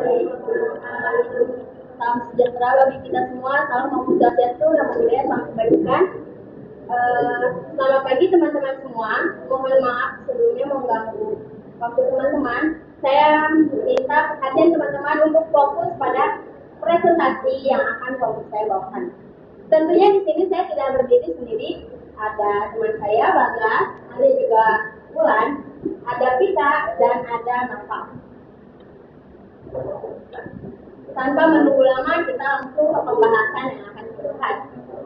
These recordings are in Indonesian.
Salam sejahtera bagi kita semua, salam swastiastu, namo buddhaya, salam kebajikan. Selamat pagi teman-teman semua. Mohon maaf sebelumnya mengganggu waktu teman-teman. Saya minta perhatian teman-teman untuk fokus pada presentasi yang akan fokus saya bawakan. Tentunya di sini saya tidak berdiri sendiri. Ada teman saya, Bagas, ada juga Bulan, ada Pita, dan ada Nafa. Tanpa menunggu lama, kita langsung ke pembahasan yang akan kita bahas.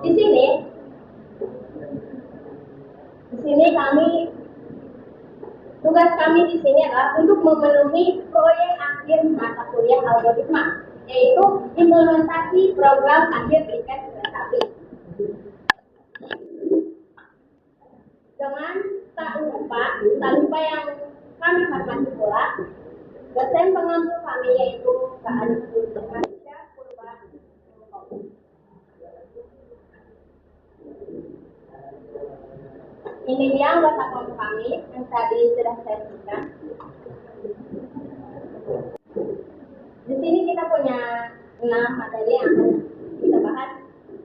Di sini tugas kami di sini adalah untuk memenuhi proyek akhir mata kuliah algoritma, yaitu implementasi program akhir tiket kereta api. Dengan tak lupa yang kami hormati pula dosen pengampu kami, yaitu Kak Anissa Purba. Ini dia anggota kelompok kami yang tadi sudah saya sebutkan. Di sini kita punya 6 materi yang akan kita bahas.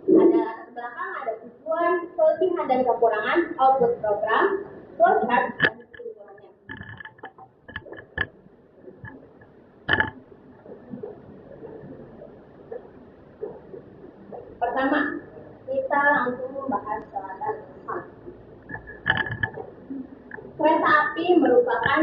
Ada latar belakang, ada tujuan, kelebihan dan kekurangan output program, flowchart, dan kesimpulannya. Pertama, kita langsung membahas latar belakang. Kereta api merupakan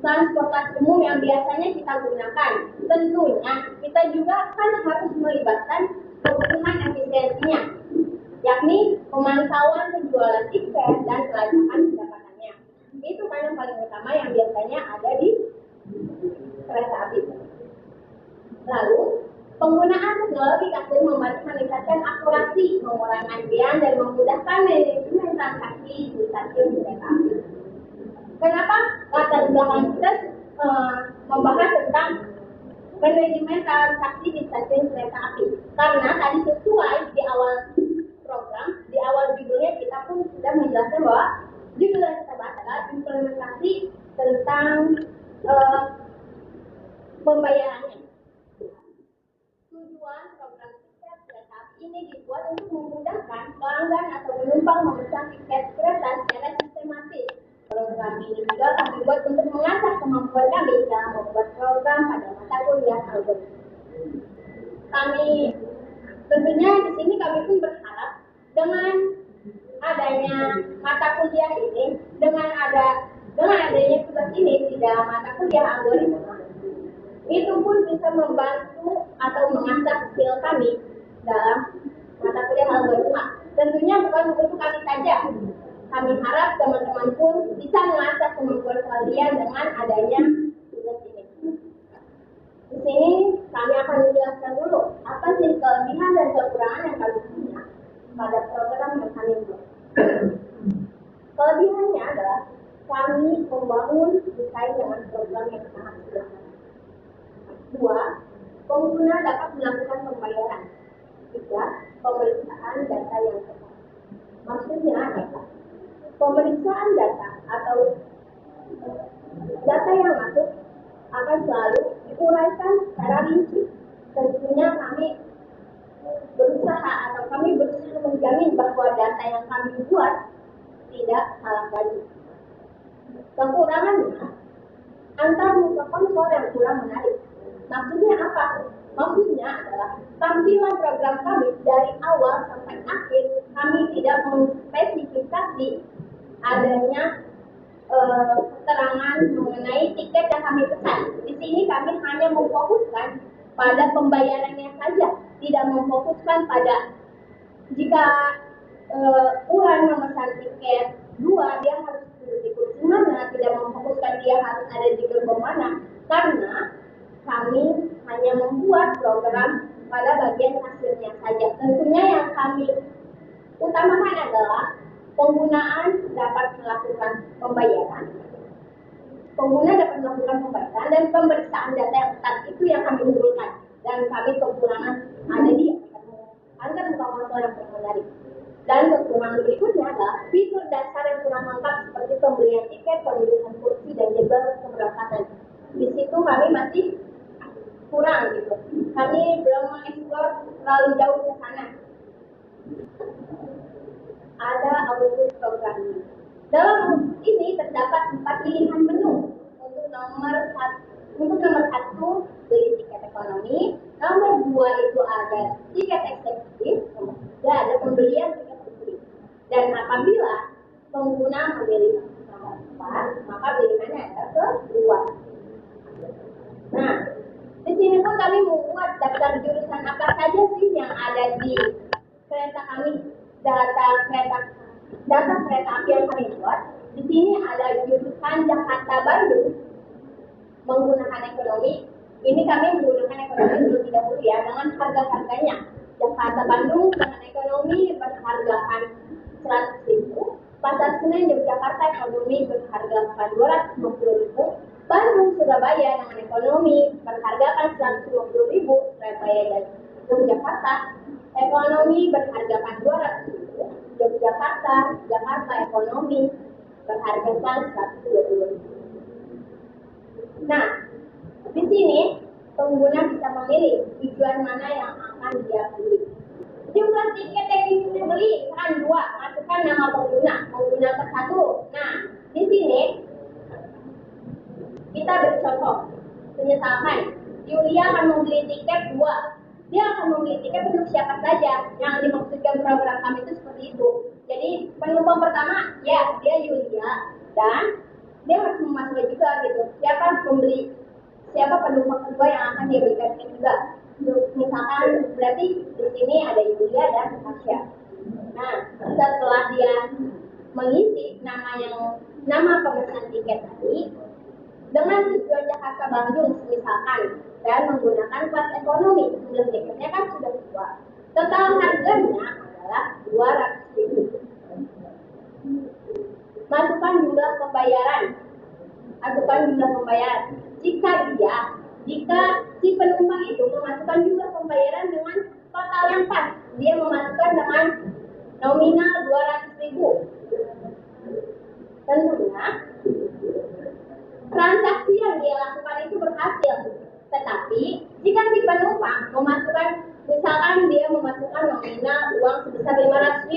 transportasi umum yang biasanya kita gunakan. Tentunya kita juga kan harus melibatkan kebutuhan efisiensinya, yakni pemantauan penjualan tiket dan pelacakan pendapatannya. Itu kan yang paling utama yang biasanya ada di kereta api. Lalu, penggunaan teknologi kasir membantu meningkatkan akurasi, mengurangi antrian, dan memudahkan manajemen transaksi di stasiun kereta api. Kenapa latar belakang kita membahas tentang manajemen transaksi di stasiun kereta api? Karena tadi sesuai di awal program, di awal judulnya kita pun sudah menjelaskan bahwa judul yang kita bahas adalah implementasi tentang pembayarannya. Tujuan program tiket kereta api ini dibuat untuk memudahkan pelanggan atau penumpang memesan tiket kereta secara sistematis. Program ini juga kami buat untuk mengasah kemampuan kami dalam membuat program pada mata kuliah algoritma. Kami tentunya di sini kami pun berharap dengan adanya mata kuliah ini, dengan adanya tugas ini di dalam mata kuliah algoritma, itu pun bisa membantu atau mengasah skill kami dalam mata kuliah algoritma. Tentunya bukan untuk kami saja. Kami harap teman-teman pun bisa mengasah kemampuan kalian dengan adanya tugas ini. Di sini kami akan menjelaskan dulu apa sih kelebihan dan kekurangan yang kami punya pada program yang kami buat. Kelebihannya adalah kami membangun desain dengan program yang sangat sederhana. 2. Pengguna dapat melakukan pembayaran. 3. Pemeriksaan data yang tepat. Maksudnya apa? Pemeriksaan data atau data yang masuk akan selalu diuraikan secara rinci. Tentunya kami berusaha menjamin bahwa data yang kami buat tidak salah lagi. Kekurangannya, antar muka konsol yang kurang menarik. Maksudnya apa? Maksudnya adalah tampilan program kami dari awal sampai akhir kami tidak menspesifikasi adanya keterangan mengenai tiket yang kami pesan. Di sini kami hanya memfokuskan pada pembayarannya saja, tidak memfokuskan pada jika Ulan memesan tiket 2, dia harus duduk di kursi mana, tidak memfokuskan dia harus ada di gerbong mana, karena kami hanya membuat program pada bagian hasilnya saja. Tentunya yang kami utamakan adalah penggunaan dapat melakukan pembayaran. Pengguna dapat melakukan pembayaran dan pemeriksaan data yang ketat, itu yang kami unggulkan. Dan kami kekurangan ada di antar muka konsol yang menarik. Dan kekurangan berikutnya adalah fitur dasar yang kurang lengkap seperti pembelian tiket, pemilihan kursi, dan jadwal keberangkatan. Di situ kami belum mengeksplor terlalu jauh ke sana. Ada output programnya. Dalam ini terdapat 4 pilihan menu. Untuk nomor satu beli tiket ekonomi, nomor 2 itu ada tiket eksekutif, nomor 3 ada pembelian tiket eksekutif. Dan apabila pengguna memilih nomor 4, maka pilihannya adalah kedua. Nah, di sini pun kami membuat daftar jurusan apa saja sih yang ada di kereta kami, data kereta api yang kami buat. Di sini ada jurusan Jakarta Bandung menggunakan ekonomi. Ini kami menggunakan ekonomi dulu tidak dulu ya, dengan harga-harganya. Jakarta Bandung dengan ekonomi berhargakan 100.000, Pasar Senen Yogyakarta ekonomi berhargakan 250.000, Bandung Surabaya dengan ekonomi berhargakan 150.000, Surabaya dan Yogyakarta ekonomi berhargakan 200.000, Jakarta ekonomi berhargakan 120.000. Nah, di sini pengguna bisa memilih tujuan mana yang akan dia pilih. Jumlah tiket yang ingin dibeli kan 2, masukkan nama pengguna ke 1. Nah, di sini kita bercontoh. Misalkan Yulia akan membeli tiket 2. Dia akan membeli tiket untuk siapa saja. Yang dimaksudkan program kami itu seperti itu. Jadi penumpang pertama ya dia Yulia, dan dia harus memasukkan juga gitu. Siapa penumpang kedua yang akan dia berikan tiket juga. Misalkan berarti di sini ada Yulia dan Tasya. Nah, setelah dia mengisi nama pemesan tiket tadi dengan tujuan Jakarta Bandung misalkan, dan menggunakan kelas ekonomi, jumlah tiketnya kan sudah 2. Total harganya adalah 200.000. Masukkan jumlah pembayaran. Jika si penumpang itu memasukkan jumlah pembayaran dengan total yang pas, dia memasukkan dengan nominal 200.000. Tentunya transaksi yang dia lakukan itu berhasil. Tetapi jika si penumpang misalkan dia memasukkan nominal uang sebesar 500.000,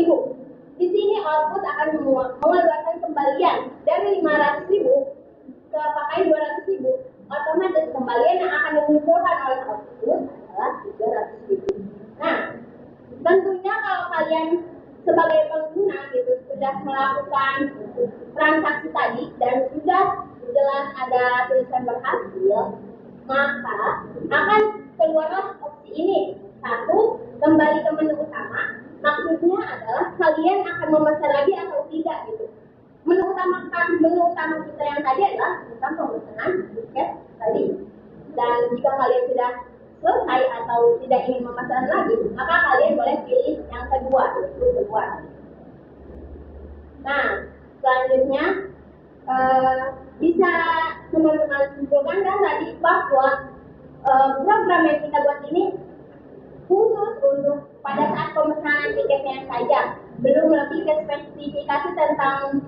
di sini output akan mengeluarkan kembalian dari 500.000 ke pakai 200.000. Otomatis kembalian yang akan dimunculkan oleh output adalah 300.000. Nah, tentunya kalau kalian sebagai pengguna gitu sudah melakukan transaksi tadi dan sudah jelas ada tulisan berhasil, maka akan keluarlah opsi ini. 1, kembali ke menu utama. Maksudnya adalah kalian akan memesan lagi atau tidak gitu. Menu utama kita yang tadi adalah tentang pemesanan tiket tadi. Dan jika kalian sudah selesai atau tidak ingin memesan lagi, maka kalian boleh pilih yang kedua. Nah, selanjutnya bisa teman-teman simpulkan kan tadi bahwa program yang kita buat ini khusus untuk pada saat pemesanan tiketnya saja, belum lebih ke spesifikasi tentang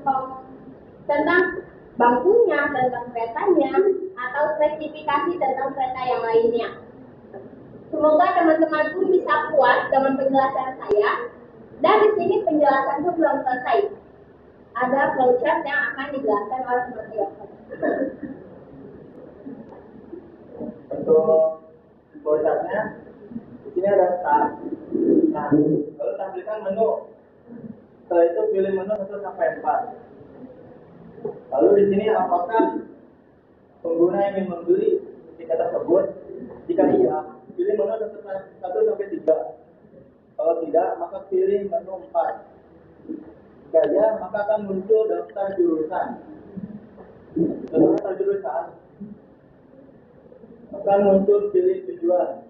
bangkunya, tentang keretanya, atau spesifikasi tentang kereta yang lainnya. Semoga teman-teman pun bisa puas dengan penjelasan saya. Dan di sini penjelasan itu belum selesai. Ada flowchart yang akan dijelaskan oleh teman saya. Untuk flowchartnya, di sini ada start. Nah, lalu tampilkan menu. Setelah itu pilih menu 1 sampai 4. Lalu di sini apakah pengguna yang ingin membeli tiket tersebut? Jika iya, pilih menu 1 sampai 3. Kalau tidak, maka pilih menu 4. Jika iya, maka akan muncul daftar jurusan. Daftar jurusan akan muncul pilih tujuan.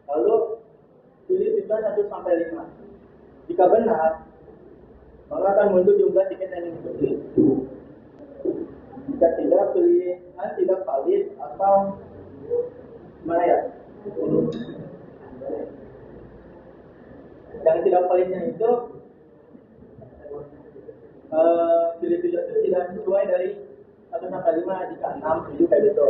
Lalu pilih tujuan 1 sampai 5. Jika benar, maka akan muncul jumlah tiket yang diikuti. Jika tidak, pilihan tidak valid atau mana ya? Yang tidak validnya itu pilih tujuan itu tidak sesuai dari 1 sampai 5, jika 6, 7 kayak gitu.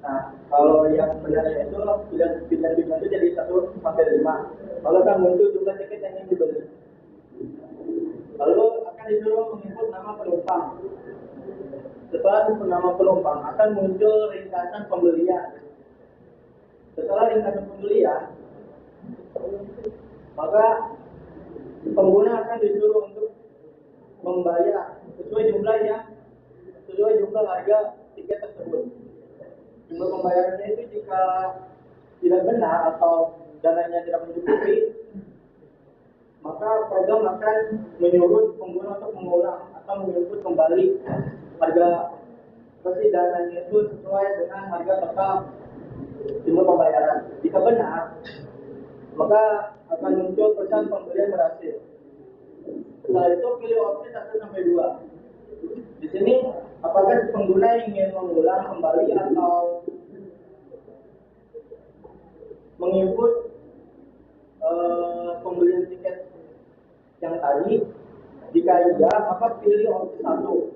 Nah, kalau yang benarnya itu pilihan itu jadi 1 sampai 5. Lalu akan muncul jumlah tiket yang ingin dibeli. Lalu akan disuruh menginput nama penumpang. Setelah nama penumpang akan muncul ringkasan pembelian. Setelah ringkasan pembelian, maka pengguna akan disuruh untuk membayar sesuai jumlah harga tiket tersebut. Jumlah pembayarannya itu jika tidak benar atau dananya tidak mencukupi, maka program akan menyuruh pengguna untuk mengulang atau menginput kembali harga versi dananya itu sesuai dengan harga total jumlah pembayaran. Jika benar, maka akan muncul pesan pembelian berhasil. Setelah itu pilih opsi 1 sampai 2. Di sini apakah si pengguna ingin mengulang kembali atau menginput pembelian tiket yang tadi? Jika iya, maka pilih opsi 1.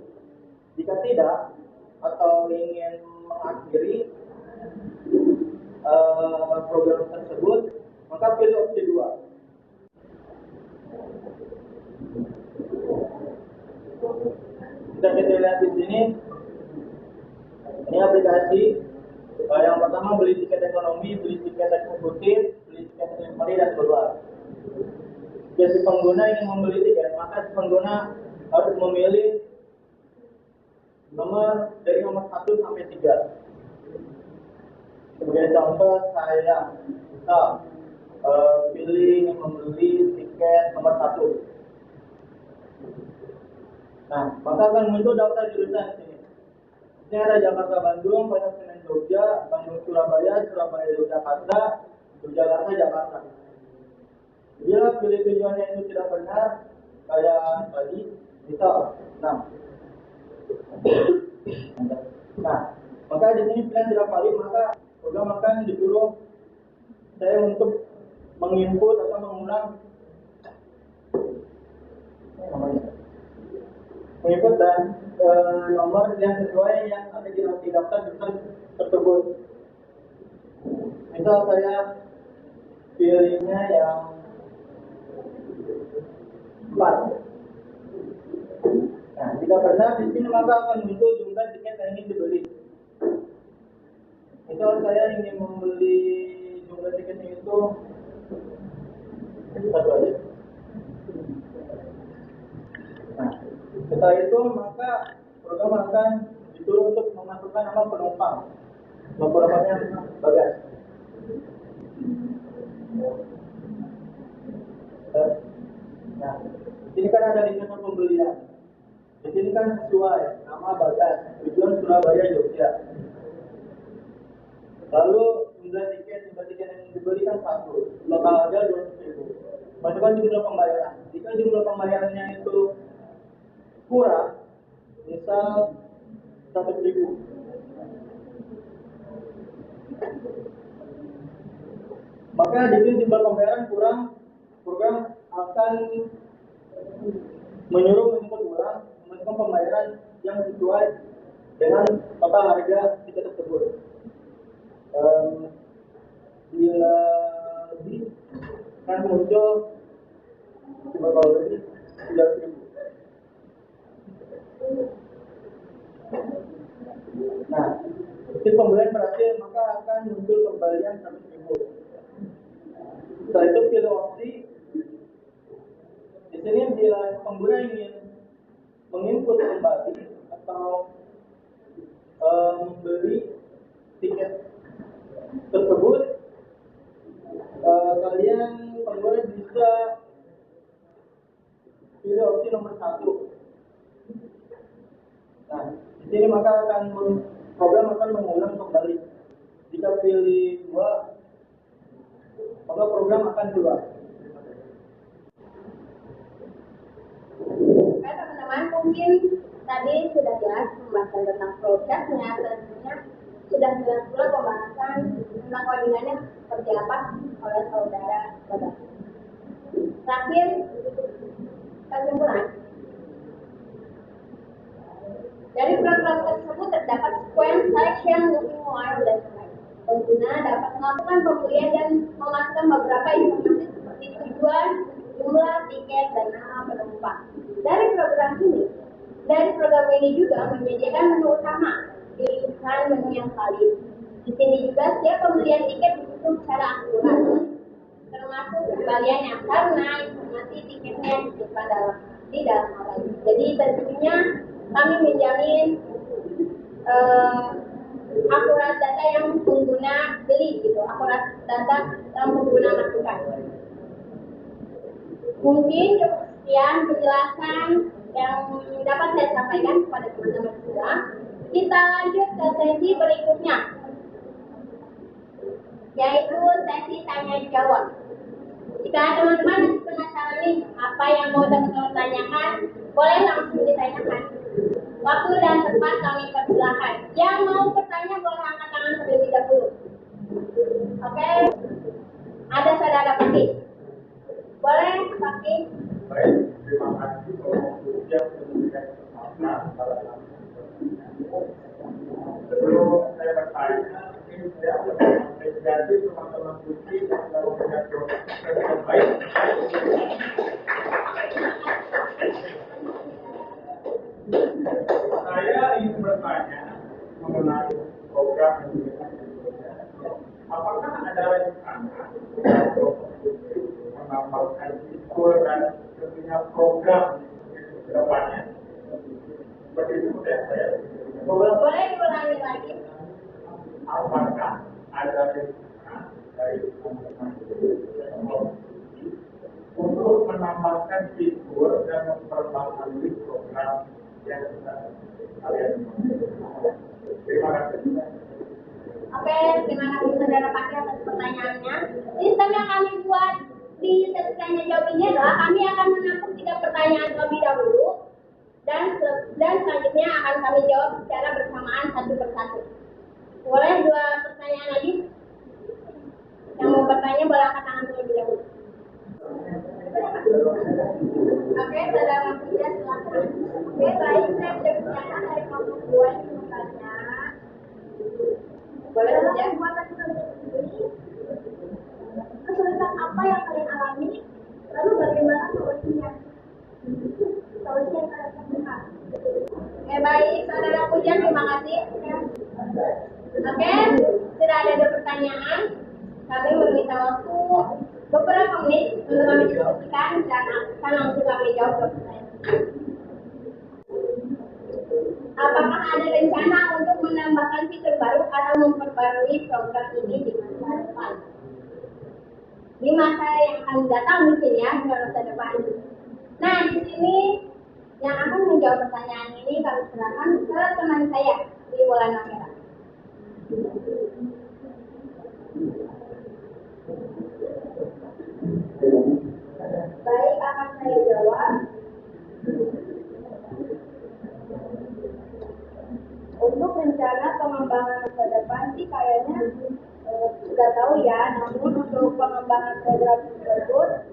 Jika tidak atau ingin mengakhiri program tersebut, maka pilih opsi 2. Bisa kita lihat di sini, ini aplikasi. Yang pertama beli tiket ekonomi, beli tiket eksekutif, beli tiket delivery dan keluar. Jika si pengguna ingin membeli tiket, maka si pengguna harus memilih dari nomor 1 sampai 3. Sebagai contoh, saya pilih membeli tiket nomor 1. Nah, maka akan muncul daftar jurusan di sini. Ini ada Jakarta Bandung, Pasar Senen Jogja, Bandung Surabaya, Surabaya Yogyakarta, Yogyakarta Jakarta. Bila pilih tujuannya itu tidak benar, kayak tadi, misal 6. Nah, maka di sini pilihan tidak valid, maka program akan disuruh saya untuk menginput atau mengulang menginput dan nomor yang sesuai yang ada di daftar jurusan tersebut. Misal saya pilihnya yang 4. Nah, jika benar di sini maka akan muncul jumlah tiket yang ingin dibeli. Misal saya ingin membeli jumlah tiketnya itu 1 aja. Nah, setelah itu maka program akan disuruh untuk memasukkan nama penumpang. Penumpangnya bagas. Nah, di sini kan ada ringkasan pembelian. Di sini kan sesuai nama bagas, tujuan Surabaya Jogja. Lalu jumlah tiket yang dibeli kan 1, lokal harga 200.000. Masukkan jumlah pembayaran. Jika jumlah pembayarannya itu kurang, misal 100.000, maka jika jumlah pembayaran kurang, program akan menyuruh menginput ulang memasukkan pembayaran yang sesuai dengan total harga tiket tersebut. Bila lebih kan muncul berapa lebih 9.000. Nah, jika pembelian berhasil maka akan muncul kembalian 100.000. Setelah itu pilih opsi. Di sini bila pengguna ingin menginput kembali atau membeli tiket tersebut, kalian pengguna bisa pilih opsi nomor 1. Nah, di sini maka program akan mengulang kembali. Jika pilih 2, maka program akan keluar. Oke teman-teman, mungkin tadi sudah jelas pembahasan tentang prosesnya, tentunya sudah jelas pula pembahasan tentang koordinatnya seperti apa oleh saudara Bagas. Terakhir, kesimpulan Dari program tersebut terdapat sequence selection, moving wire, dan lain. Pengguna dapat melakukan pembelian dan memasukkan beberapa informasi seperti tujuan, jumlah tiket, dan nama penumpang. Dari program ini juga menyediakan menu utama, pilihan menu yang valid. Di sini juga setiap pembelian tiket dihitung secara akurat, termasuk kembalian yang karena informasi tiketnya disimpan di dalam alat. Jadi tentunya kami menjamin akurat data yang pengguna beli gitu, akurat data yang pengguna masukkan. Mungkin cukup sekian penjelasan yang dapat saya sampaikan kepada teman-teman semua. Kita lanjut ke sesi berikutnya, yaitu sesi tanya jawab. Jika teman-teman penasaran nih apa yang mau teman-teman tanyakan, boleh langsung ditanyakan. Waktu dan tempat kami persilahkan. Yang mau bertanya boleh angkat tangan terlebih dahulu. Oke, ada saudara Pakti. Boleh Pakti? Baik, terima kasih yang memberikan kesempatan pada kami. Sebelum saya bertanya, mungkin saya akan mengapresiasi teman-teman Putri yang telah memberikan proses yang baik. Saya ingin bertanya mengenai program yang diberikan. Apakah ada rencana untuk menambahkan fitur dan tentunya program ke depannya? Seperti itu ya saya. Boleh diulangi lagi. Apakah ada rencana dari teman-teman untuk menambahkan fitur dan memperbaharui program yang kalian miliki? Terima kasih. Oke, terima kasih saudara Pakti atas pertanyaannya. Sistem yang kami buat di sesi tanya jawab ini adalah kami akan menampung 3 pertanyaan terlebih dahulu dan selanjutnya akan kami jawab secara bersamaan satu persatu. Boleh 2 pertanyaan lagi? Yang mau bertanya boleh angkat tangan terlebih dahulu. Oke, saudara Puja silakan. Oke, baik, saya sudah pertanyaan dari kelompok 2 yang bertanya. Boleh saja. Kesulitan apa yang kalian alami? Lalu bagaimana solusinya? Solusi yang kalian temukan. Oke, baik, saudara Pujian, terima kasih. Oke, sudah ada 2 pertanyaan. Kami meminta waktu beberapa menit untuk kami diskusikan dan akan langsung kami jawab pertanyaan. Apakah ada rencana untuk menambahkan fitur baru atau memperbarui program ini di masa depan? Di masa yang akan datang mungkin ya, di masa depan. Nah, di sini yang akan menjawab pertanyaan ini kami serahkan ke teman saya di Maulana Merah. Baik, akan saya jawab. Untuk rencana pengembangan masa depan sih kayaknya sudah tahu ya, namun untuk pengembangan program tersebut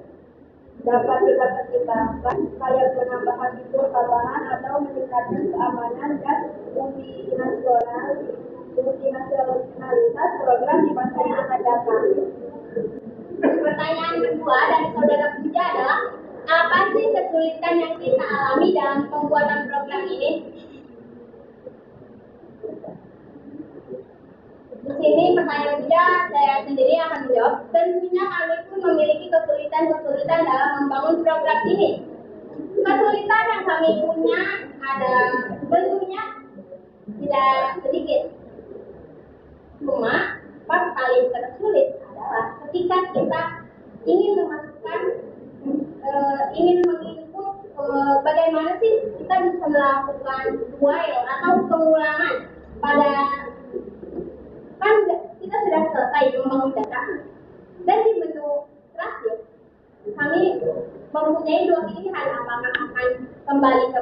dapat kita pertimbangkan kayak penambahan fitur tambahan atau meningkatkan keamanan dan multinasionalitas program di masa yang akan datang. Pertanyaan kedua dari saudara Puja adalah apa sih kesulitan yang kita alami dalam pembuatan program ini? Di sini pertanyaan Puja saya sendiri akan menjawab. Tentunya kami pun memiliki kesulitan dalam membangun program ini. Kesulitan yang kami punya ada tentunya tidak sedikit. Cuma part paling tersulit adalah ketika kita ingin memasukkan, ingin menginput bagaimana sih kita bisa melakukan while atau pengulangan pada kan kita sudah selesai membangun data dan di menu terakhir kami mempunyai 2 pilihan, apakah akan kembali ke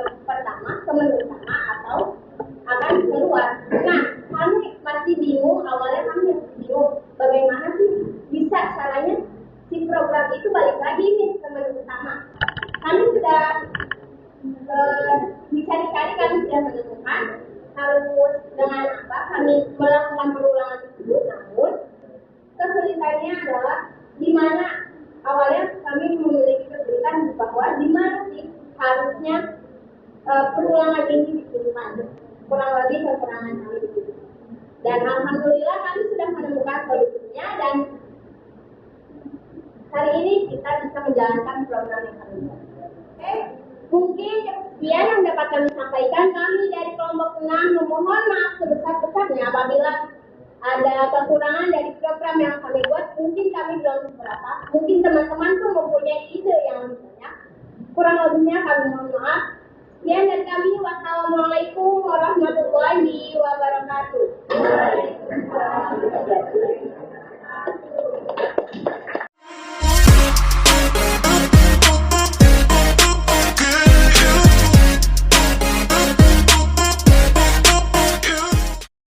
menu utama atau akan keluar. Nah, kami masih bingung, awalnya kami bingung bagaimana sih bisa caranya si program itu balik lagi nih ke menu utama. Kami sudah dicari-cari, kami sudah menemukan alhamdulillah kami sudah menemukan solusinya dan hari ini kita bisa menjalankan program yang kami buat. Oke, mungkin sekian yang dapat kami sampaikan. Kami dari kelompok 6 memohon maaf sebesar-besarnya apabila ada kekurangan dari program yang kami buat. Mungkin kami belum seberapa, mungkin teman-teman pun mempunyai ide yang lebih banyak. Kurang lebihnya kami mohon maaf. Sekian dari kami. Wassalamualaikum warahmatullahi wabarakatuh.